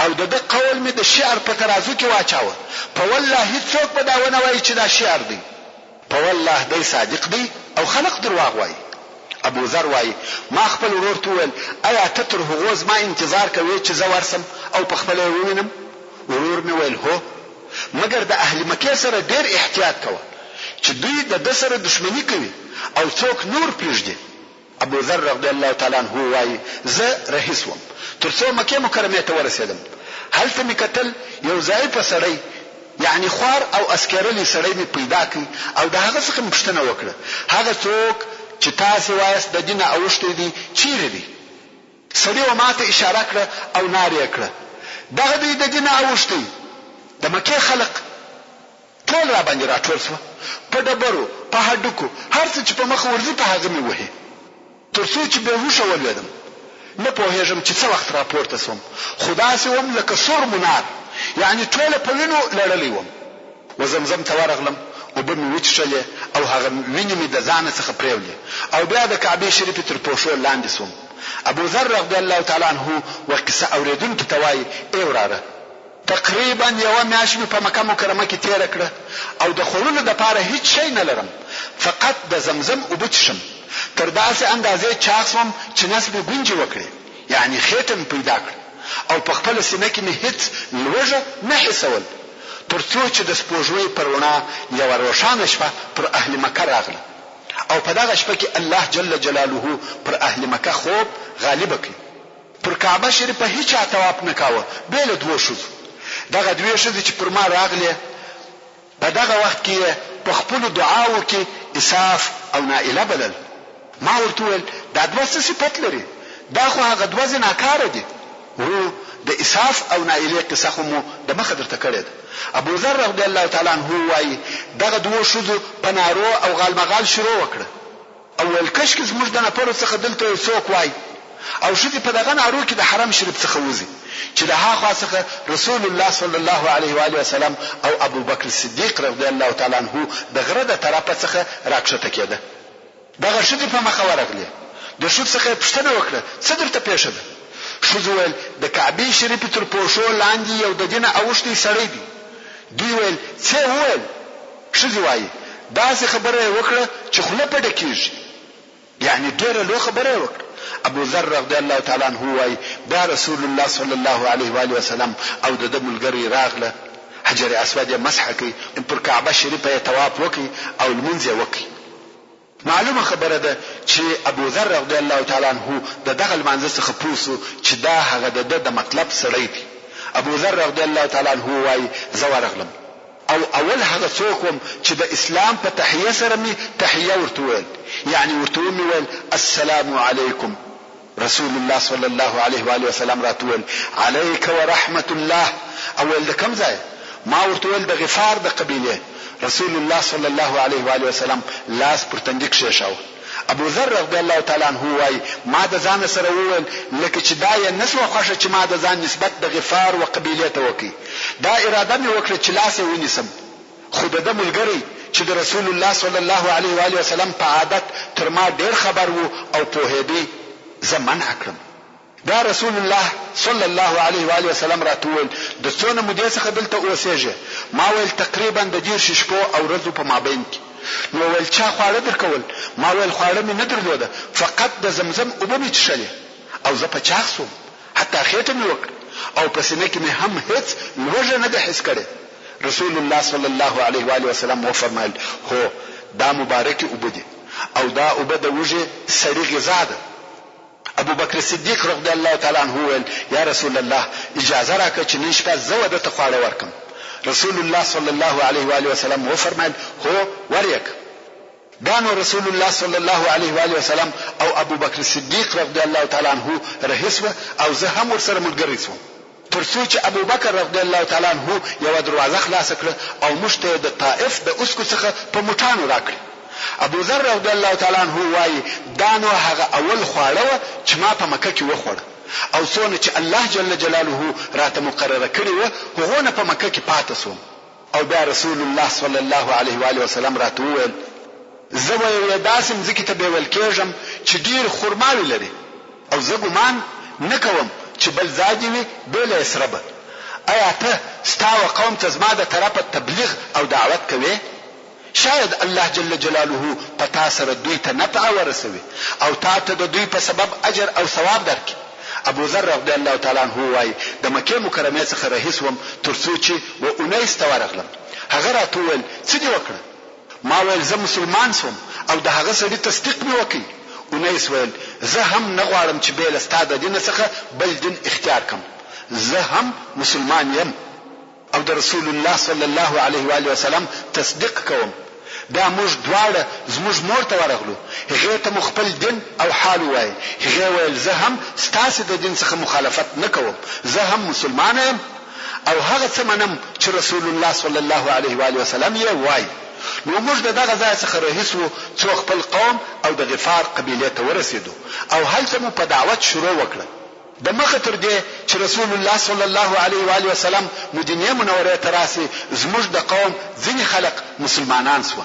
او د قول مې د شعر په ترازو کې واچاوه په والله هیڅوک به دا ونه وایي چې دا شعر دی په والله دی صادق دی او خلق درواغ وایي. ابو ذر وایي ما خپل ورور ته ویل آیا ته تر هغو زما انتظار کوي چې زه ورسم او په خپل ووینم؟ ورور مې ویل هو مګر د اهل مکه سره ډېر احتیاط کوه چې دوی د سره دښمنی کوي او څوک نور پریږدي. ابو ذر رضی الله تعالی عنہ وایي زه رهیس وم ترڅو مکه مکرمه ته ورسېدم. هلته مې کتل یو ضعیف سړی یعنی خوار او اسکرلی سړی مې پیدا کړ او د هغه څخه پوښتنه وکړه هغه څوک چې تاسو وایست د دین اوښتې دي چیرې دي؟ سړی و ماته اشاره کړه او ناره کړه دغه دوی د دین اوښتې د مکه خلق ټول را باندې راټول شو په ډبرو په هډوکو هر څه چې په مخ ورځي په هغه مې وهي ترڅو چې به هوښ ولوېدم. نه پوهېږم چې څه وخت راپورته شوم خو داسې وم لکه سور منار یعنی ټوله په وینو لړلی وم. وزمزم ته ورغلم اوبه مې وچښلې او هغه وینې مې د ځانه څخه پرېولې او بیا د کعبې شریفې تر پوښو لاندې شوم. ابو ذر رضی الله تعالی عنہ وقصه اوریدونکو ته وایي ای وراره تقریبا یو میاشت په مکه مکرمه کې تیر کړه او د خورونو د پاره هیڅ شی نه لرم فقط د زمزم اوبه څښم تر داسې اندازې چاغ چې نس مې ګونجې وکړې یعنی خېټه مې پیدا کړ او په خپل سینه کې مې هیڅ لوږه نه حسول ترڅو چې د سپوږمۍ پر رڼا یوه روښانه شپه پر اهل مکه راغله او په دغه شپه کې الله جل جلاله پر اهل مکه خوب غالب کړ. پر کعبه شریفه هیڅ طواف نه کاوه بې له دوه ښځو. دغه دوه ښځې چې پر ما راغلې په دغه وخت کې په خپلو دعاوو کې اساف او نائله بلل. ما ورته ویل دا دوه څه صفت لري؟ دا خو هغه دوه زناکاره دي. ورو د اساف او نائله قصه خو مو د مخه درته کړې ده. ابو ذر رضی الله تعالی عنہ وایي دغه دوه ښځو په نارو او غالمغال شروع وکړه او ول کشک زموږ د نفرو څخه دلته څوک وای او ښځې په دغه نارو کې د حرم شریف څخه وځي چې د هغه څخه رسول الله صلی الله علیه و آله وسلم او ابو بکر صدیق رضی الله تعالی عنہ د غره د طرفه څخه راکښته کېده. دغه شدي په مخه ورغله. د شود څخه پښتنه وکړه څه درته پېښه ده؟ شود ویل د کعبه شریفه تر پوښو لاندې یو د دینه اوښتي سړی دی. دوی ویل څه ویل؟ شود وایي دا څه خبره وکړه چې خله پټه کیږي. یعنی ډېر لوی خبره وکړه. ابو ذر رضی الله تعالی عنہ وایي دا رسول الله صلی الله علیه و آله وسلم او د ملګری راغله حجر اسود مسح کوي پر کعبه شریفه طواف وکي او المنځ وکي. معلومه خبره ده چې ابو ذر رضی الله تعالی عنہ د دغه منځ څخه پوسو چې دا هغه د مطلب سړی دی. ابو ذر رضی الله تعالی عنہ وایي زه ورغلم او اول هغه څوک وم چې د اسلام په تحیه سره می تحیه ورته ویل. یعنی ورته ویل السلام علیکم. رسول الله صلی الله علیه و آله وسلم راتول علیک ورحمت الله. اول د کوم ځای؟ ما ورته ویل د غفار د قبیله. رسول الله صلی الله علیه و آله وسلم لاس پر تندې کښېښاو. ابو ذر رضی الله تعالی عنہ وایي ما د ځان سره وویل لکه چې دا یې نسو خوښه چې ما د ځان نسبت د غفار و قبیله ته وکړي. دا اراده مې وکړه چې لاس یې ونیسم، خو د ملګری چې د رسول الله صلی الله علیه و آله وسلم په عادت تر ما ډېر خبر وو او پوهېدی، زه منع کړم. دا رسول الله صلی الله علیه و آله وسلم راتول د څونه مودې څخه دلته اوسېږي؟ ما ویل تقریبا د 10 شپو او ورځو په مابین کې. نو ویل چا خواړه درکول؟ ما ویل خواړه مې نه درلوده، فقط د زمزم اوبه مې څښلې او زه په چاغ سوم، حتی خېټه مې وکړه او په سینه کې مې هم هیڅ لوږه نه ده حس کړې. رسول الله صلی الله علیه و آله وسلم وفرمایل هو دا مبارکي اوبه دي او دا اوبه د وږې سړي غذا ده. ابو بکر صدیق رضی الله تعالی عنہ ویل یا رسول الله اجازه راکړه چې نن شپه زه ودته خواړه ورکم. رسول الله صلی الله علیه و آله وسلم وفرمایل هو وريك. دا نو رسول الله صلی الله علیه و آله وسلم او ابو بکر صدیق رضی الله تعالی عنہ رئیس او زه هم ورسره ملګری شوم. ترڅو چې ابو بکر رضی الله تعالی عنہ یو دروازه خلاص کړه او مشته د طائف د اسکو څخه په موټانو راکړه. ابو ذر رضی الله تعالی عنہ وایي دا نو هغه اول خواړه چې ما په مکه کې وخوړه او څونه چې الله جل جلاله راته مقرره کړی و هغه نه په مکه کې پاتې سوم. او بیا رسول الله صلی الله علیه و آله وسلم راته وویل زه یو داسم ځکه ته به ول کېږم چې ډیر خرماوي لري او زه ګمان نه کوم چې بل زاجي وي بل اسربه. آیا ته ستاو قوم ته زما د طرفه تبلیغ او دعوت کوي؟ شاید الله جل جلاله پتا سره دوی ته نفع ورسوي او تا ته د دوی په سبب اجر او ثواب درکړي. ابو ذر رضی الله تعالی عنہ وایي د مکه مکرمه څخه رئیس وم ترڅو چې و اونیس ته ورغلم. هغه راته ویل څه دی وکړه؟ ما ویل زه مسلمان سوم او د هغه سړي تصدیق مې وکړ. اونیس ویل زه هم نه غواړم چې بیل استاد دین څخه بل دین اختیار کم، زه هم مسلمان یم او د رسول الله صلی الله علیه و آله وسلم تصدیق کوم. دا موږ دواړه زموږ مور ته ورغلو، هغه ته خپل دین او حال وای. هغه ویل زه هم ستاسو د دین څخه مخالفت نه کوم، زه هم مسلمان یم او هغه څه منم چې رسول الله صلی الله علیه و آله وسلم یې وای. نو موږ دغه ځای څخه رئیس وو چې خپل قوم او د غفار قبیله ته ورسېدو او هلته مو په دعوت شروع وکړه. د مخه تر دې چې رسول الله صلی الله علیه و آله وسلم مدینه منوره ته راسي زموږ د قوم ځینې خلق مسلمانان سو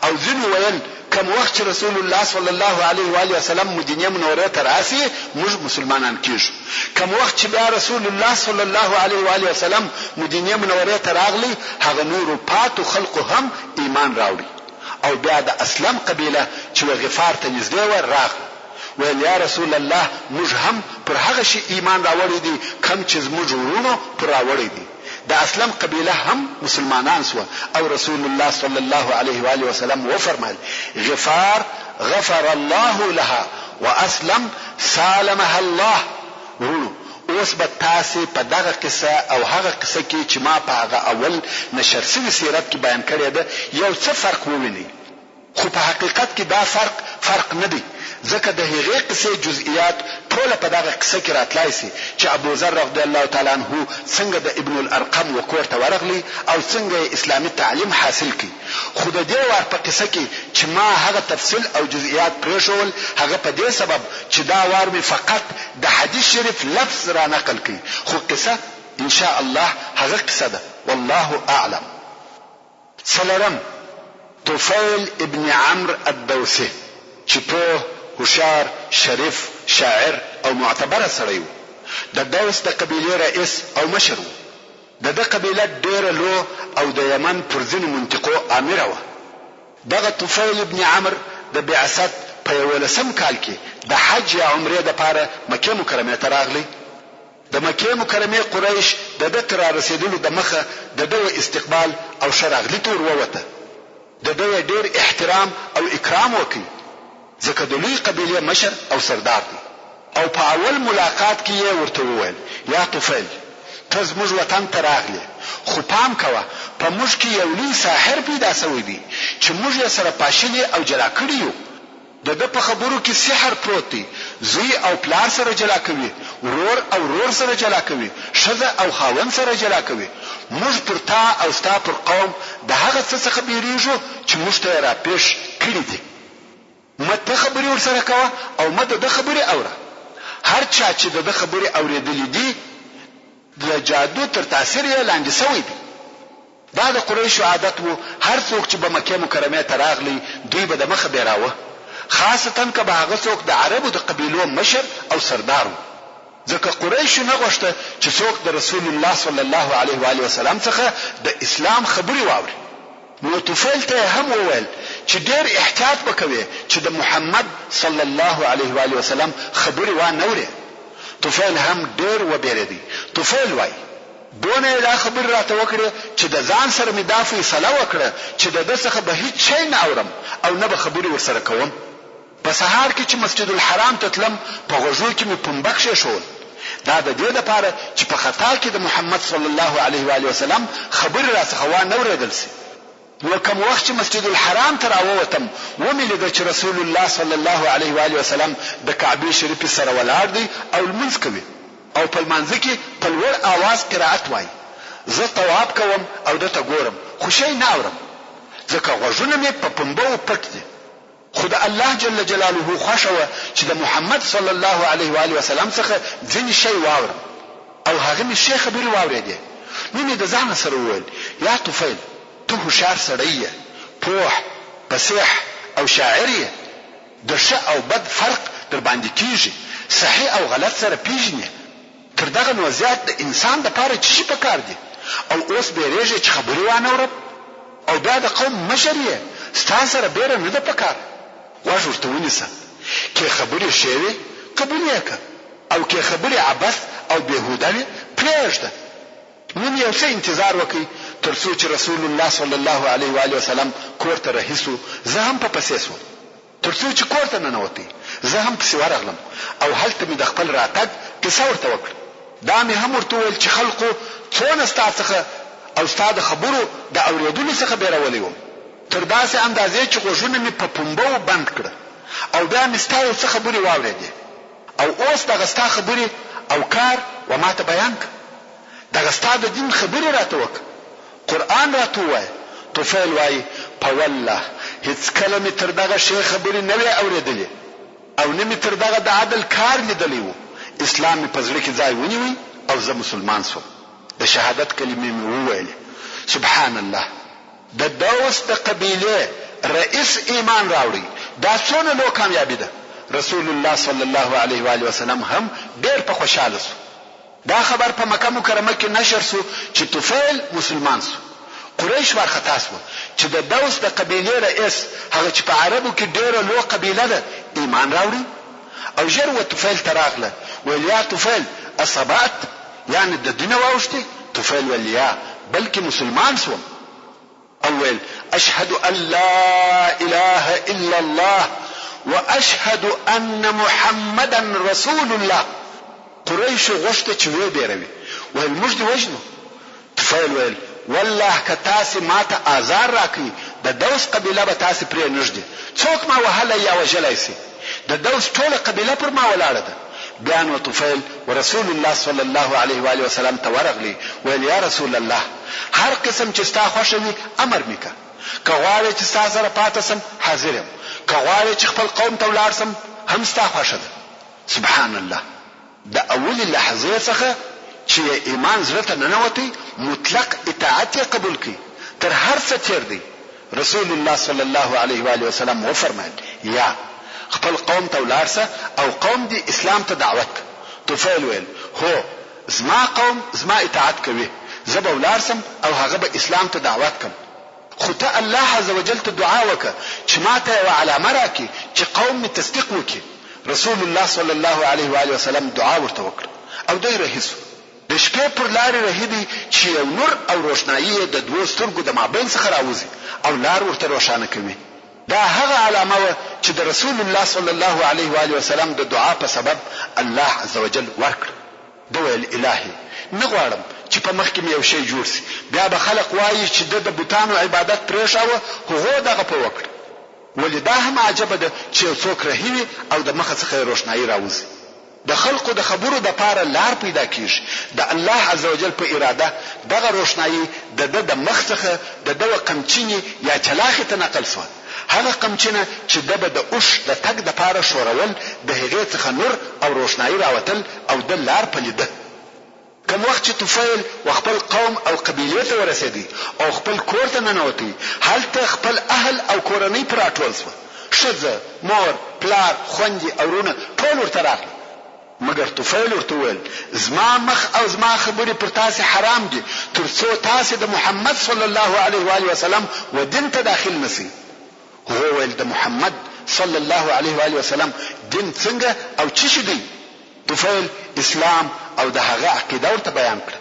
او ځینې ویل کوم وخت چې رسول الله صلی الله علیه و آله وسلم مدینه منوره ته راسي موږ مسلمانان کیږو. کوم وخت چې بیا رسول الله صلی الله علیه و آله وسلم مدینه منوره ته راغلی هغه نور پاتو خلق هم ایمان راوړي او بیا د اسلم قبیله چې غفار ته نږدې ور راغله. ویل یا رسول الله موږ هم پر هغه شی ایمان راوړی دي کوم چې موږ ورونو پر راوړی دي. د اسلم قبیله هم مسلمانان سو او رسول الله صلی الله علیه و آله وسلم وفرمایل غفار غفر الله لها واسلم سالمها الله. ورونو اوس به تاسو په دغه قصه او هغه قصه کې چې ما په هغه اول نشر شوی سیرت کې بیان کړی ده یو څه فرق وویني، خو په حقیقت کې دا فرق نه دی، ځکه د هغې قصې جزئیات ټوله په دغه قصه کې راتلای سي چې ابوذر رضی الله تعالی عنه څنګه د ابن الارقم وکور ته ورغلی او څنګه اسلامي تعلیم حاصل کړي. خو د دې وار په قصه کې چې ما هغه تفصیل او جزئیات پرېښول هغه په دې سبب چې دا وار می فقط د حدیث شریف لفظ را نقل کړي، خو قصه ان شاء الله هغه قصه ده، والله اعلم. څلورم، طفیل ابن عمرو الدوسي چې په هوشار، شریف، شاعر او معتبر سړی و. د دوس د قبیلې رئیس او مشر و. د قبیله ډیره لو او د یمن پر ځینو منطقو امیر و. دغه طفیل ابن عمرو د بعثت په 11 کال کې د حج یا عمره لپاره مکه مکرمه ته راغلی. د مکه مکرمه قریش د تر رسیدلو د مخه د دوه استقبال او شراغلی تور ووته. د دوه ډیر احترام او اکرام وکړي ځکه د لوی قبیله مشر او سردار دی. او په اول ملاقات کې یې ورته وویل یا طفیل ته زموږ وطن ته راغلی، خو پام کوه په موږ کې یو لوی ساحر پیدا شوی دی چې موږ یې سره پاشلي او جلا کړي یو. د په خبرو کې سحر پروت دی، زوی او پلار سره جلا کوي، ورور او ورور سره جلا کوي، ښځه او خاوند سره جلا کوي. موږ پر تا او ستا پر قوم د هغه څه څخه بیریږو چې موږ ته را پیښ کړي دي. مته خبري ورسره کوه او مده د خبري اوره. هر چا چې د خبري اوریدلې دي د جادو تر تاثیر یې لاندې شوی دی. دا د قریشو عادت وو، هر څوک چې په مکه مکرمه ته راغلی دوی به د مخه بیراوه، خاصتا که به هغه څوک د عربو د قبیلو مشر او سردار وو. ځکه قریشو نه غوښته چې څوک د رسول الله صلی الله علیه و آله وسلم څخه د اسلام خبري واوري. نو طفیل ته هم وویل چې ډیر احتیاط وکوي چې د محمد صلی الله علیه و آله وسلم خبري وانه اوري. طفیل هم ډیر وبېریدی. طفیل وای دونه لا خبر راته وکړه چې د ځان سره می دا فیصله وکړه چې د څخه به هیڅ شی نه اورم او نه به خبري ورسره کوم. په سهار کې چې مسجد الحرام ته تلم په غوږو کې می پنبک شول. دا د دې لپاره چې په خطا کې د محمد صلی الله علیه و آله وسلم خبر را څخه وانه اوریدل سي. نو کوم وخت چې مسجد الحرام ته راووتم ومې لید چې رسول الله صلی الله علیه و آله وسلم د کعبه شریف سره ولاړ دی او لمونځ کوي او په لمانځه کې په لوړ आवाज قرأت وایي. زه طواف کوم او دته ګورم خو شی نه اورم ځکه غوږونه مې په پنبو پټ دي. خو د الله جل جلاله خوښه چې د محمد صلی الله علیه و آله وسلم څخه ځینې شی واورم او هغه مې شی خبري واورېدې. نو مې د ځان سره وویل یا طفیل ته هوښیار سړی یې، پوه، فصیح او شاعر یې، د ښه او بد فرق در باندې کیږي، صحیح او غلط سره پیژنې. تر دغه نو زیات د انسان لپاره چې شي پکار دي او اوس بیریږي چې خبري وانه اورم او بیا د قوم مشر یې ستا سره بیره نه ده پکار. غوږ ورته ونیسه، کې خبرې شوې قبول یې که او کې خبرې عبث او بېهوده وي پرېږده. نن یو څه انتظار وکړي تر څو چې رسول الله صلی الله علیه و آله وسلم کور ته رهي سو. زه هم په پسې سوم تر څو چې کور ته ننوتی. زه هم پسې ورغلم او هلته مې د خپل راتګ قصه ورته وکړه. دا مې هم ورته وویل چې خلقو څونه ستا څخه او ستا د خبرو د اورېدلو څخه بیرولی وم تر داسې اندازې چې غوږونه مې په پنبو بند کړه او بیا مې ستا یو څه خبرې واورېدې او اوس دغه ستا خبرې او کار و ما ته بیان کړه. دغه ستا د دین خبرې راته وکړه، قرآن راته ووایه. طفیل وایي په والله هیڅ کله مې تر دغه شی خبرې نه وې اورېدلې او نه مې تر دغه د عدل کار لیدلی و. اسلام مې په زړه کې ځای ونیوی او زه مسلمان شوم. د شهادت کلمې مې وویلې. سبحان الله، د دوس د قبیله رئیس ایمان راوړي. دا څونه لو کامیابی ده. رسول الله صلی الله علیه و آله وسلم هم ډېر په خوشاله شو. دا خبر په مکه مکرمه کې نشر شو چې طفیل مسلمان شو. قریش ورخطا شو چې د دوس د قبیله رئیس هغه چې په عربو کې ډېره لو قبیله ده ایمان راوړي او ژر و طفیل ته راغله ویل یا طفیل اصابت یعنی د دین واوښتې. طفیل ویل یا بلکې مسلمان شوم او ویل اشهد ان لا اله الا الله واشهد ان محمدا رسول الله. قریش غوښته چې وی بیروي ویل موږ دې وژنو. طفیل ویل والله که تاسې ماته آزار راکړي د دوس قبیله به تاسې پرې نږدې څوک ما وهلی یا وژلی سي. د دوس ټوله قبیله پر ما ولاړه ده. بیا نو طفیل ورسول الله صلی الله علیه و آله وسلم ته ورغلی ویل یا رسول الله هر قسم چې ستا خوښه وي امر میکا، که غواړې چې ستا سره پاتې سم حاضر یم، که غواړې چې خپل قوم ته ولاړ سم هم ستا خوښه ده. سبحان الله، د اولې لحظې څخه چې ایمان زړه ته ننوتی مطلق اطاعت یې قبول کړي تر هر څه تیر دی. رسول الله صلی الله علیه و آله وسلم وفرمایل یا خپل قوم ته ولاړ سه او قوم دی اسلام ته دعوت. طفیل ویل هو زما قوم زما اطاعت کوي، زه به ولاړ سم او هغه به اسلام ته دعوت کوم. خو ته الله عز وجل ته دعا وکړه چې ماته یو علامه راکړي چې قوم می تصدیق وکړي. رسول الله صلی الله علیه و آله وسلم دعا ورته وکړه او دوی رهیسو. د شپې پر لارې رهیدي چې یو نور او روښنایي د دوو سترګو د مابین څخه راوځي او لار ورته روښانه کوي. دا هغه علامه و چې د رسول الله صلی الله علیه و آله وسلم د دعا په سبب الله عز وجل ورکړ. دوی الهي نه غواړم چې په مخ کې یو شی جوړ شي بیا به خلق وایي چې د بوتانو عبادت پرېښاوه هغه دغه په وکړ. ولې دا هم عجبه ده چې څوک رهیوي او د مخ څخه روښنایي راوځي. د خلقو د خبرو د پاره لار پیدا کیږي. د الله عز وجل په اراده دغه روښنایي د مخ څخه د دوه قمچینې یا چلاخې ته نقل شو. هغه قمچینه چې د اوش د تګ د پاره شورول د هغې څخه نور او روښنایي راوتل او د لار په لیده. کوم وخت چې طفیل خپل قوم او قبیله ته ورسېدی او خپل کور ته ننوتی هلته خپل اهل او کورنۍ پر راټول شو. ښځه، مور، پلار، خویندې او ورونه ټول ورته راغلل. مګر طفیل ورته وویل زما مخ او زما خبرې پر تاسې حرام دي تر څو تاسې د محمد صلی الله علیه و آله وسلم و دین ته داخل نسی. هو ویل د محمد صلی الله علیه و آله وسلم دین څنګه او څه شي دی؟ طفیل اسلام او د هغه عقیده ورته بیان کړ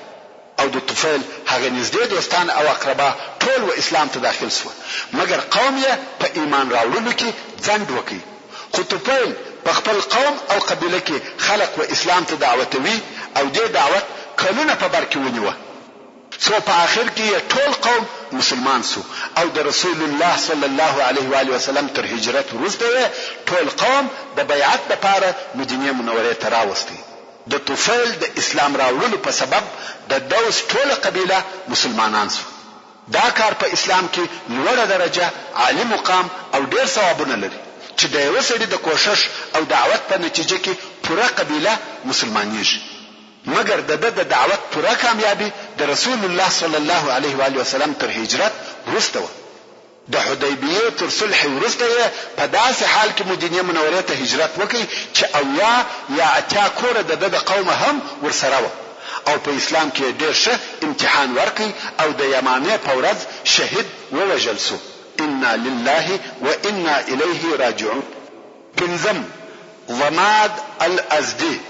او د طفیل هغه نږدې دوستان او اقربا ټول و اسلام ته داخل شو. مګر قوم یې په ایمان راوړلو کې ځنډ وکړي. خو طفیل په خپل قوم او قبیله کې خلق و اسلام ته دعوتوي او دې دعوت کلونه په بر کې ونیوه. څو په آخر کې ټول قوم مسلمان سو او د رسول الله صلی الله علیه و آله وسلم تر هجرت وروسته ټول قوم د بیعت لپاره مدینه منوره ته راوستي. د طفیل د اسلام راوړلو په سبب د دوس ټول قبیله مسلمانان سو. دا کار په اسلام کې لوړه درجه، عالی مقام او ډیر ثوابونه لري چې د یو سړي د کوشش او دعوت په نتیجه کې پوره قبیله مسلمانېږي. مګر د دعوت پوره کامیابی د رسول الله صلی الله علیه و آله وسلم تر هجرت وروسته و. د حدیبیه تر صلح وروسته په داسې حال کې مدینه منوره ته هجرت وکړي چې اویا یا اتیا کور د قوم هم ورسره و او په اسلام کې ډېر ښه امتحان ورکړي او د یمامه په ورځ شهید ووژل سو. انا لله وانا الیه راجعون. پنځم ضماد الازدی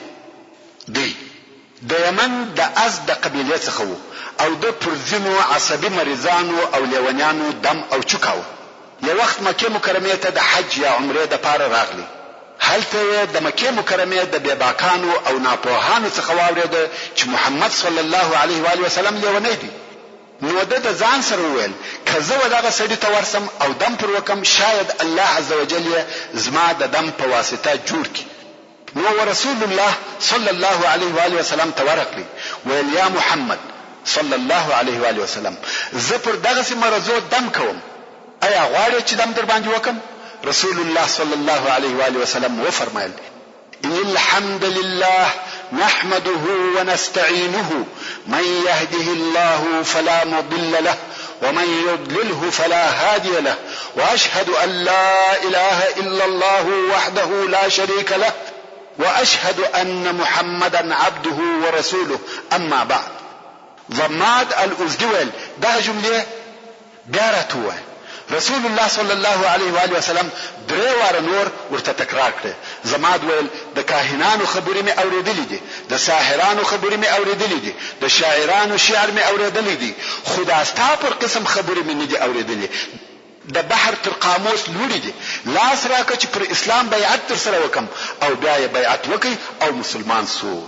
دی د یمن د از د قبیله څخه وو او د پرځینو عصبي مریضانو او لیونیانو دم او چوکاو. یو وخت مکه مکرمه ته د حج یا عمره د پاره راغلی. هلته د مکه مکرمه د بیباکانو او ناپوهانو څخه واورید چې محمد صلی الله علیه و آله وسلم لیونی دی. نو د ځان سره وویل که زه دغه سړي ته ورسم او دم پر وکم شاید الله عز وجل زما د دم په واسطه جوړ کړي. نو رسول الله صلی الله علیه و آله وسلم ته ورغلی ویل یا محمد صلی الله علیه و آله وسلم زه پر دغه مرزو دم کوم، ایا غواړې چې دم در باندې وکم؟ رسول الله صلی الله علیه و آله وسلم وفرمایل ان الحمد لله نحمده ونستعينه من يهده الله فلا مضل له ومن يضلله فلا هادي له واشهد ان لا اله الا الله وحده لا شريك له واشهد ان محمدا عبده ورسوله. اما بعد. ضماد الازدوال دا جمله بیارتوه رسول الله صلی الله علیه و آله وسلم درې واره نور ورته تکرار کړ. زماد ویل د کاهنانو خبرې مې اوریدلې دي، د ساحرانو خبرې مې اوریدلې دي، د شاعرانو شعر مې اوریدلې دي، خدا ستا پر قسم خبرې مې نه دي اوریدلې. د بحر تر قاموس لوري دي. لاس راکه چې پر اسلام بیعت تر سره وکم او بیا یې بیعت وکي او مسلمان سو.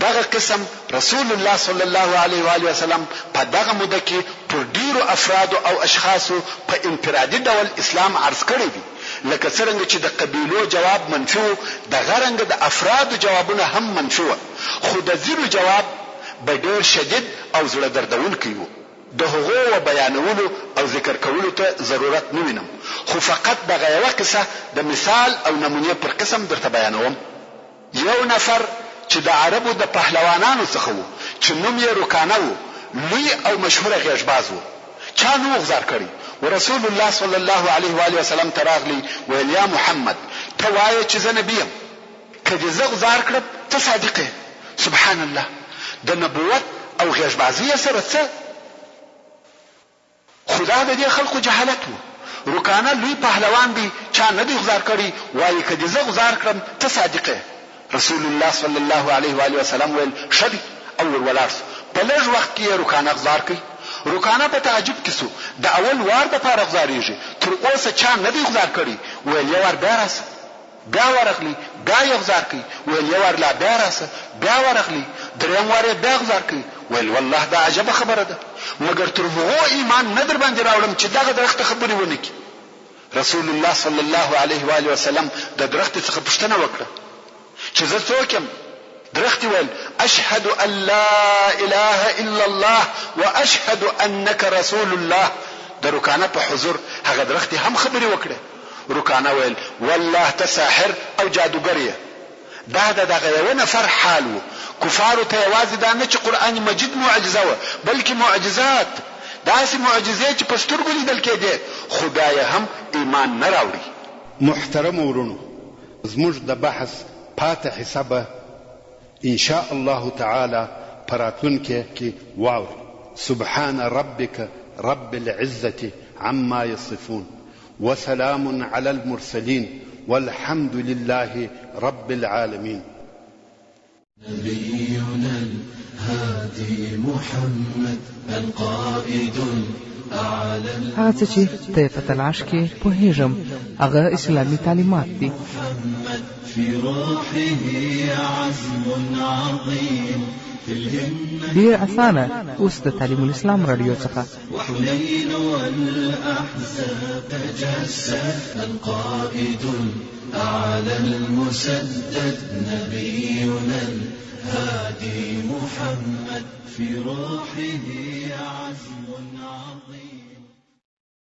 دغه قسم رسول الله صلی الله علیه و آله وسلم په دغه موده کې پر ډیرو افراد او اشخاصو په انفرادي ډول اسلام عرض کړی دی. لکه څرنګه چې د قبیلو جواب منفي و دغه رنګه د افرادو جوابونه هم منفي و خو د ځینو جواب به ډېر شدید او زړه دردونکی و د هغو و بیانولو او ذکر کولو ته ضرورت نه وینم خو فقط دغه یوه قصه د مثال او نمونې پر قسم درته بیانوم یو نفر چې د عربو د پهلوانانو څخه و چې نوم یې رکانه و لوی او مشهوره غیږباز و چا نو غزار کړی ورسول الله صلی الله علیه و آله وسلم تراغلی ویل یا محمد ته وایې چې زه نبی یم که دې زه غزار کړم ته صادق یې سبحان الله د نبوت او غیږبازي سره څه خدا د دې خلقو جهالت و رکانه لوی پهلوان دی چا نه دی غزار کړی وایي که دې زه غزار کړم ته صادق یې رسول الله صلی الله علیه و آله وسلم ویل شدی او ولارس په لږ وخت کې رکانه غزار کوي رکانه په تعجب کې سو د اول وار د پاره غزارېږي تر اوسه چا نه دی غزار کړی ویل یو وار بیا راسه بیا ورغلی بیا یې غزار کوي ویل یو وار لا بیا راسه بیا ورغلی دریم وار یې بیا غزار کوي ویل والله دا عجبه خبره ده مګر تر هغو ایمان نه در باندې راوړم چې دغه درخت خبرې ونه کړي رسول الله صلی الله علیه و آله وسلم د درخت څخه پوښتنه وکړه چې زه څوک یم درخت ویل اشهد ان لا اله الا الله واشهد انك رسول الله د رکانه په حضور هغه درخت هم خبرې وکړه رکانه ویل والله ته ساحر او جادوګر یې دا دغه یو نفر حال و کفارو ته یوازې دا نه چې قرآن مجید معجزه و بلکې معجزات داسې معجزې چې په سترګو لیدل کېدې خو بیا یې هم ایمان نه راوړي محترم ورونو زموږ د بحث پاتې حسابه ان شاء الله تعالى پراتونکي کې واوري سبحان ربك رب العزة عما يصفون وسلام على المرسلين والحمد لله رب العالمين نبينا الهادي محمد القائد الأعلى هغه څه چې ته په تلاش کې پوهېږم هغه اسلامي تعلیمات دي محمد في روحه عزم عظيم في الهمة ډېر اسانه اوس د تعلیم الاسلام رادیو څخه وحنين والأحزاب تجسد القائد الأعلى المسدد نبينا الهادي محمد في روحه عزم عظيم